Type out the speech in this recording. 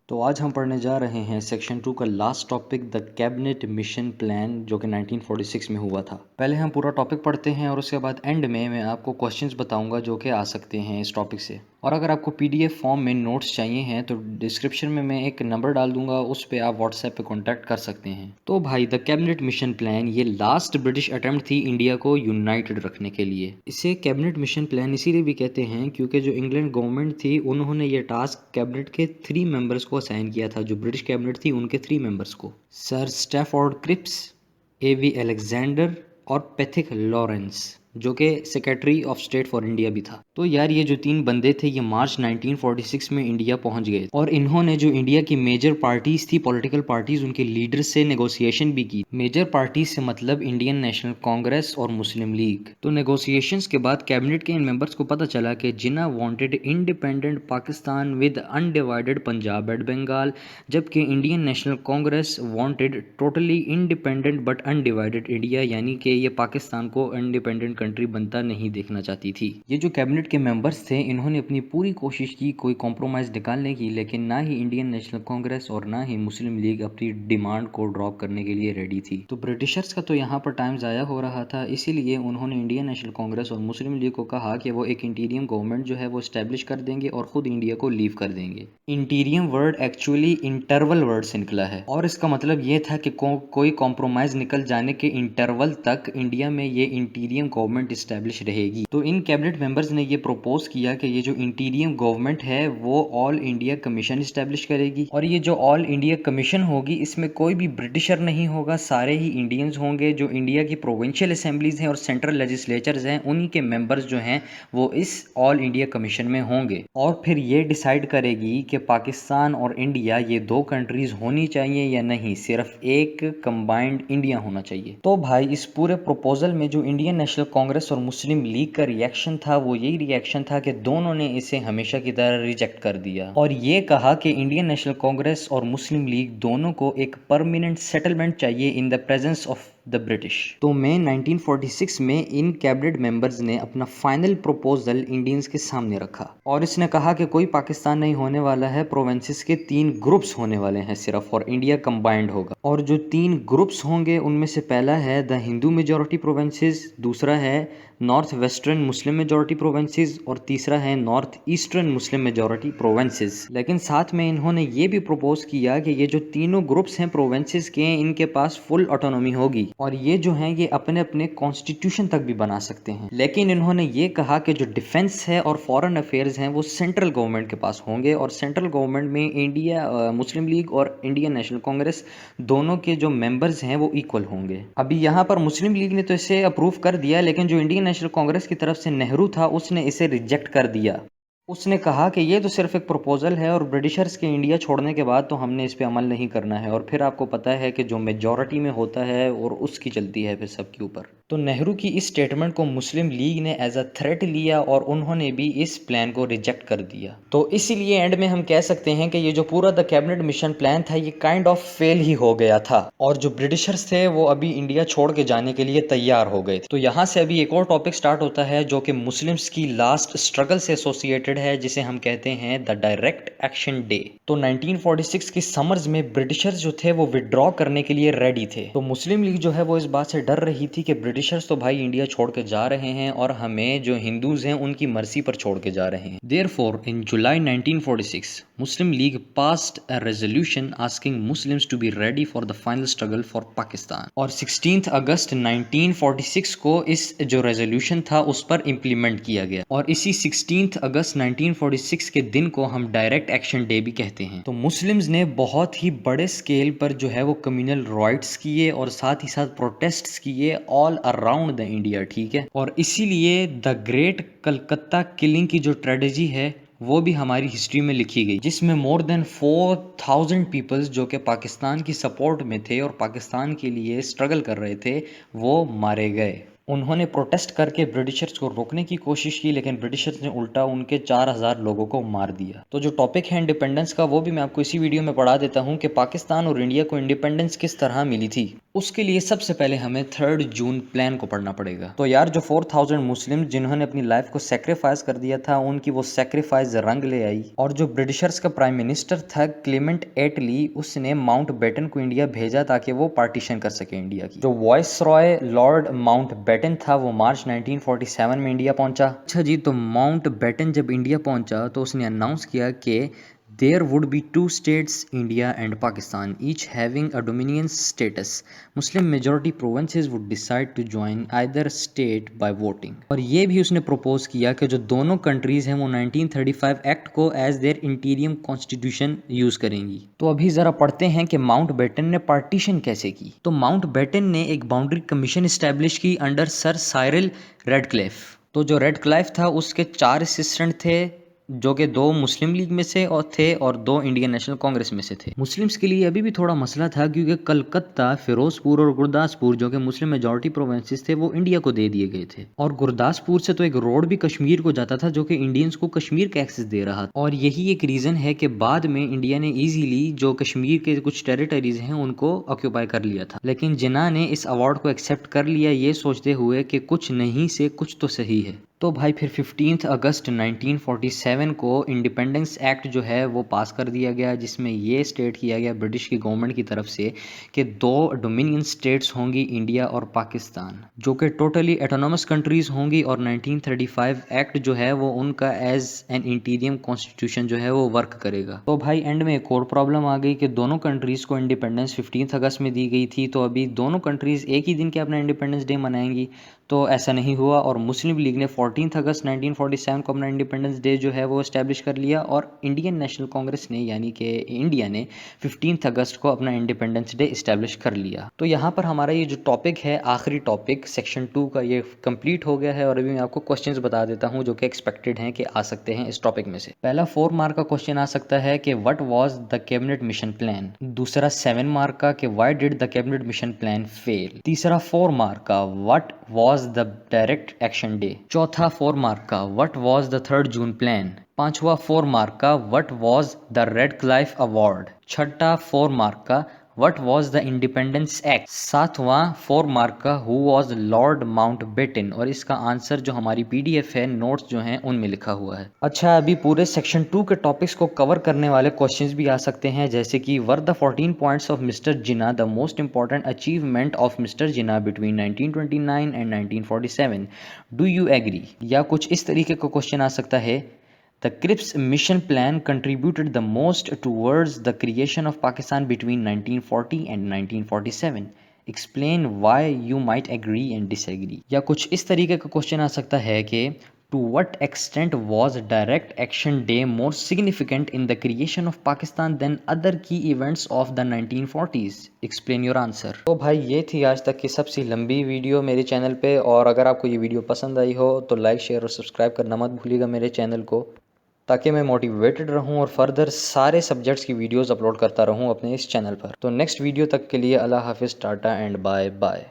तो आज हम पढ़ने जा रहे हैं सेक्शन 2 का last topic the cabinet mission plan जो कि 1946 में हुआ था। पहले हम पूरा टॉपिक पढ़ते हैं और उसके बाद एंड में मैं आपको क्वेश्चंस बताऊंगा जो कि आ सकते हैं इस टॉपिक से। और अगर आपको पीडीएफ फॉर्म में नोट्स चाहिए हैं तो डिस्क्रिप्शन में मैं एक नंबर डाल दूंगा, उस पर आप व्हाट्सएप पे कॉन्टैक्ट कर सकते हैं। तो भाई द कैबिनेट मिशन प्लान ये लास्ट ब्रिटिश अटेम्प्ट थी इंडिया को यूनाइटेड रखने के लिए। इसे कैबिनेट मिशन प्लान इसीलिए भी कहते हैं क्योंकि जो इंग्लैंड गवर्नमेंट थी उन्होंने ये टास्क कैबिनेट के 3 मेंबर्स को असाइन किया था। जो ब्रिटिश कैबिनेट थी उनके 3 मेंबर्स को, सर स्टैफोर्ड क्रिप्स, एवी अलेक्जेंडर और पैथिक लॉरेंस, जो कि secretary of state for India भी था। तो यार ये जो 3 बंदे थे ये मार्च 1946 में इंडिया पहुंच गए और इन्होंने जो इंडिया की मेजर पार्टीज थी, पॉलिटिकल पार्टीज, उनके लीडर से नेगोशिएशन भी की। मेजर पार्टीज से मतलब इंडियन नेशनल कांग्रेस और मुस्लिम लीग। तो नेगोशिएशंस के बाद कैबिनेट के इन मेंबर्स को पता चला कि Jinnah wanted independent Pakistan with undivided Punjab and Bengal, जबकि Indian National Congress wanted totally independent but undivided India, यानी कि ये पाकिस्तान को इंडिपेंडेंट कंट्री बनता नहीं देखना चाहती थी। ये जो कैबिनेट के मेंबर्स थे इन्होंने अपनी पूरी कोशिश की कोई कॉम्प्रोमाइज निकालने की, लेकिन ना ही इंडियन नेशनल कांग्रेस और ना ही मुस्लिम लीग अपनी डिमांड को ड्रॉप करने के लिए रेडी थी। तो ब्रिटिशर्स का तो यहाँ पर टाइम ज़ाया हो रहा था, इसीलिए उन्होंने इंडियन नेशनल कांग्रेस और मुस्लिम लीग को कहा कि वो एक इंटीरियम गवर्नमेंट जो है वो स्टैब्लिश कर देंगे और खुद इंडिया को लीव कर देंगे। इंटीरियम वर्ड एक्चुअली इंटरवल वर्ड से निकला है और इसका मतलब ये था कि कोई कॉम्प्रोमाइज निकल जाने के इंटरवल तक इंडिया में ये इंटीरियम गवर्नमेंट स्टैब्लिश रहेगी। तो इन कैबिनेट मेंबर्स ने ये प्रपोज किया कि ये जो इंटीरियम गवर्नमेंट है वो ऑल इंडिया कमीशन स्टैब्लिश करेगी और ये जो ऑल इंडिया कमीशन होगी इसमें कोई भी ब्रिटिशर नहीं होगा, सारे ही इंडियंस होंगे। जो इंडिया की प्रोविंशियल असेंबलीज हैं और सेंट्रल लेजिस्लेचर्स हैं उन्हीं के मेंबर्स जो हैं वो इस ऑल इंडिया कमीशन में होंगे और फिर ये डिसाइड करेगी कि पाकिस्तान और इंडिया ये 2 कंट्रीज होनी चाहिए या नहीं, सिर्फ एक कंबाइंड इंडिया होना चाहिए। तो भाई इस पूरे प्रपोजल में जो इंडियन नेशनल कांग्रेस और मुस्लिम लीग का रिएक्शन था वो यही रिएक्शन था कि दोनों ने इसे हमेशा की तरह रिजेक्ट कर दिया और ये कहा कि इंडियन नेशनल कांग्रेस और मुस्लिम लीग दोनों को एक परमानेंट सेटलमेंट चाहिए in the presence of the British. तो मई 1946 में इन कैबिनेट मेंबर्स ने अपना फाइनल प्रपोजल इंडियंस के सामने रखा और इसने कहा कि कोई पाकिस्तान नहीं होने वाला है, प्रोविंसेस के 3 ग्रुप्स होने वाले हैं सिर्फ और इंडिया कंबाइंड होगा। और जो 3 ग्रुप्स होंगे उनमें से पहला है द हिंदू मेजॉरिटी प्रोविंसेस, दूसरा है north western Muslim majority provinces और तीसरा है north eastern Muslim majority provinces. लेकिन साथ में इन्होंने ये भी प्रपोज किया कि ये जो तीनों ग्रुप्स हैं प्रोविंसेस के, इनके पास फुल ऑटोनॉमी होगी और ये जो हैं ये अपने अपने कॉन्स्टिट्यूशन तक भी बना सकते हैं। लेकिन इन्होंने ये कहा कि जो डिफेंस है और फॉरेन अफेयर्स हैं वो सेंट्रल गवर्नमेंट के पास होंगे और सेंट्रल गवर्नमेंट में इंडिया मुस्लिम लीग और इंडियन नेशनल कांग्रेस दोनों के जो मेंबर्स हैं वो इक्वल होंगे। अभी यहाँ पर मुस्लिम लीग ने तो इसे अप्रूव कर दिया, लेकिन जो इंडियन नेशनल कांग्रेस की तरफ से नेहरू था उसने इसे रिजेक्ट कर दिया। उसने कहा कि ये तो सिर्फ एक प्रपोजल है और ब्रिटिशर्स के इंडिया छोड़ने के बाद तो हमने इस पे अमल नहीं करना है और फिर आपको पता है कि जो मेजॉरिटी में होता है और उसकी चलती है फिर सबके ऊपर। तो नेहरू की इस स्टेटमेंट को मुस्लिम लीग ने एज अ थ्रेट लिया और उन्होंने भी इस प्लान को रिजेक्ट कर दिया। तो इसीलिए एंड में हम कह सकते हैं कि ये जो पूरा द कैबिनेट मिशन प्लान था ये काइंड ऑफ फेल ही हो गया था और जो ब्रिटिशर्स थे वो अभी इंडिया छोड़ के जाने के लिए तैयार हो गए थे। तो यहाँ से अभी एक और टॉपिक स्टार्ट होता है जो कि मुस्लिम्स की लास्ट स्ट्रगल से एसोसिएटेड है, जिसे हम कहते हैं द डायरेक्ट एक्शन डे। तो 1946 की समर्स में ब्रिटिशर्स जो थे वो विड्रॉ करने के लिए रेडी थे। तो मुस्लिम लीग जो है वो इस बात से डर रही थी कि ब्रिटिशर्स तो भाई इंडिया छोड़ के जा रहे हैं और हमें जो हिंदूज हैं उनकी मर्जी पर छोड़ के जा रहे हैं। Therefore in July 1946 Muslim League passed a resolution asking Muslims to be ready for the final struggle for Pakistan और 16 अगस्त 1946 को इस जो रेजोल्यूशन था उस पर इंप्लीमेंट किया गया और इसी 16 अगस्त 1946 के दिन को हम डायरेक्ट एक्शन डे भी कहते हैं। तो मुस्लिम्स ने बहुत ही बड़े स्केल पर जो है वो कम्युनल राइट्स किए और साथ ही साथ प्रोटेस्ट्स किए ऑल अराउंड द इंडिया, ठीक है। और इसीलिए द ग्रेट कलकत्ता किलिंग की जो ट्रेजेडी है वो भी हमारी हिस्ट्री में लिखी गई, जिसमें मोर देन 4000 पीपल्स जो कि पाकिस्तान की सपोर्ट में थे और पाकिस्तान के लिए स्ट्रगल कर रहे थे वो मारे गए। उन्होंने प्रोटेस्ट करके ब्रिटिशर्स को रोकने की कोशिश की, लेकिन ब्रिटिशर्स ने उल्टा उनके 4000 लोगों को मार दिया। तो जो टॉपिक है इंडिपेंडेंस का वो भी मैं आपको इसी वीडियो में पढ़ा देता हूँ कि पाकिस्तान और इंडिया को इंडिपेंडेंस किस तरह मिली थी। उसके लिए सबसे पहले हमें 3 जून प्लान को पढ़ना पड़ेगा। तो यार जो 4000 मुस्लिम जिन्होंने अपनी लाइफ को सेक्रीफाइस कर दिया था, उनकी वो सेक्रीफाइस रंग ले आई। और जो ब्रिटिशर्स का प्राइम मिनिस्टर था क्लेमेंट एटली, उसने माउंट बेटन को इंडिया भेजा ताकि वो पार्टीशन कर सके इंडिया की। जो viceroy lord Mountbatten था वो मार्च 1947 में इंडिया पहुंचा। अच्छा जी, तो माउंट बेटन जब इंडिया पहुंचा तो उसने अनाउंस किया कि there would be two states, India and Pakistan, each having a dominion status. Muslim majority provinces would decide to join either state by voting. और ये भी उसने प्रपोज किया कि जो दोनों कंट्रीज हैं वो 1935 एक्ट को as their interim constitution use करेंगी। तो अभी जरा पढ़ते हैं कि माउंट बेटन ने पार्टीशन कैसे की। तो माउंट बेटन ने एक बाउंड्री कमीशन इस्टेब्लिश की अंडर सर साइरल रेडक्लिफ। तो जो रेडक्लिफ था उसके 4 असिस्टेंट थे जो कि 2 मुस्लिम लीग में से और 2 इंडियन नेशनल कांग्रेस में से थे। मुस्लिम्स के लिए अभी भी थोड़ा मसला था क्योंकि कलकत्ता, फिरोजपुर और गुरदासपुर जो कि मुस्लिम मेजॉरिटी प्रोविंसेस थे वो इंडिया को दे दिए गए थे। और गुरदासपुर से तो एक रोड भी कश्मीर को जाता था जो कि इंडियंस को कश्मीर का एक्सेस दे रहा था। और यही एक रीज़न है कि बाद में इंडिया ने ईजीली जो कश्मीर के कुछ टेरिटरीज हैं उनको ऑक्यूपाई कर लिया था। लेकिन जिन्ना ने इस अवार्ड को एक्सेप्ट कर लिया ये सोचते हुए कि कुछ नहीं से कुछ तो सही है। तो भाई फिर 15 अगस्त 1947 को इंडिपेंडेंस एक्ट जो है वो पास कर दिया गया, जिसमें ये स्टेट किया गया ब्रिटिश की गवर्नमेंट की तरफ से कि 2 डोमिनियन स्टेट्स होंगी, इंडिया और पाकिस्तान, जो कि टोटली एटोनॉमस कंट्रीज होंगी। और 1935 एक्ट जो है वो उनका एज एन इंटीरियम कॉन्स्टिट्यूशन जो है वो वर्क करेगा। तो भाई एंड में एक और प्रॉब्लम आ गई कि दोनों कंट्रीज को इंडिपेंडेंस 15 अगस्त में दी गई थी, तो अभी दोनों कंट्रीज एक ही दिन के अपना इंडिपेंडेंस डे मनाएंगी। तो ऐसा नहीं हुआ और मुस्लिम लीग ने 14 अगस्त 1947 को अपना इंडिपेंडेंस डे जो है वो इस्टेब्लिश कर लिया और इंडियन नेशनल कांग्रेस ने यानी कि इंडिया ने 15 अगस्त को अपना इंडिपेंडेंस डे इस्टेब्लिश कर लिया। तो यहाँ पर हमारा ये जो टॉपिक है, आखिरी टॉपिक सेक्शन 2 का, ये कंप्लीट हो गया है। और अभी मैं आपको क्वेश्चंस बता देता हूँ जो कि एक्सपेक्टेड हैं कि आ सकते हैं इस टॉपिक में से। पहला 4 मार्क का क्वेश्चन आ सकता है कि what was the cabinet mission plan. दूसरा 7 मार्क का कि why did the cabinet mission plan fail. तीसरा 4 मार्क का what was the direct action day. चौथा 4 मार्क का what was the 3 June plan. पांचवा 4 मार्क का what was the Radcliffe award. छठा 4 मार्क का what was the independence act. सातवां 4 mark का who was lord Mountbatten. और इसका आंसर जो हमारी पीडीएफ है, नोट्स जो हैं उनमें लिखा हुआ है। अच्छा, अभी पूरे सेक्शन 2 के टॉपिक्स को कवर करने वाले क्वेश्चंस भी आ सकते हैं, जैसे कि were the 14 points of mister Jinnah the most important achievement of mister Jinnah between 1929 and 1947, do you agree. या कुछ इस तरीके का क्वेश्चन आ सकता है, The Cripps mission plan contributed the most towards the creation of Pakistan between 1940 and 1947. Explain why you might agree and disagree. या कुछ इस तरीके का क्वेश्चन आ सकता है कि To what extent was Direct Action Day more significant in the creation of Pakistan than other key events of the 1940s? Explain your answer. तो भाई ये थी आज तक की सबसे लंबी वीडियो मेरे चैनल पे। और अगर आपको ये वीडियो पसंद आई हो तो लाइक, शेयर और सब्सक्राइब करना मत भूलिएगा मेरे चैनल को, ताकि मैं मोटिवेटेड रहूं और फर्दर सारे सब्जेक्ट्स की वीडियोस अपलोड करता रहूं अपने इस चैनल पर। तो नेक्स्ट वीडियो तक के लिए अल्लाह हाफिज़, टाटा एंड बाय बाय।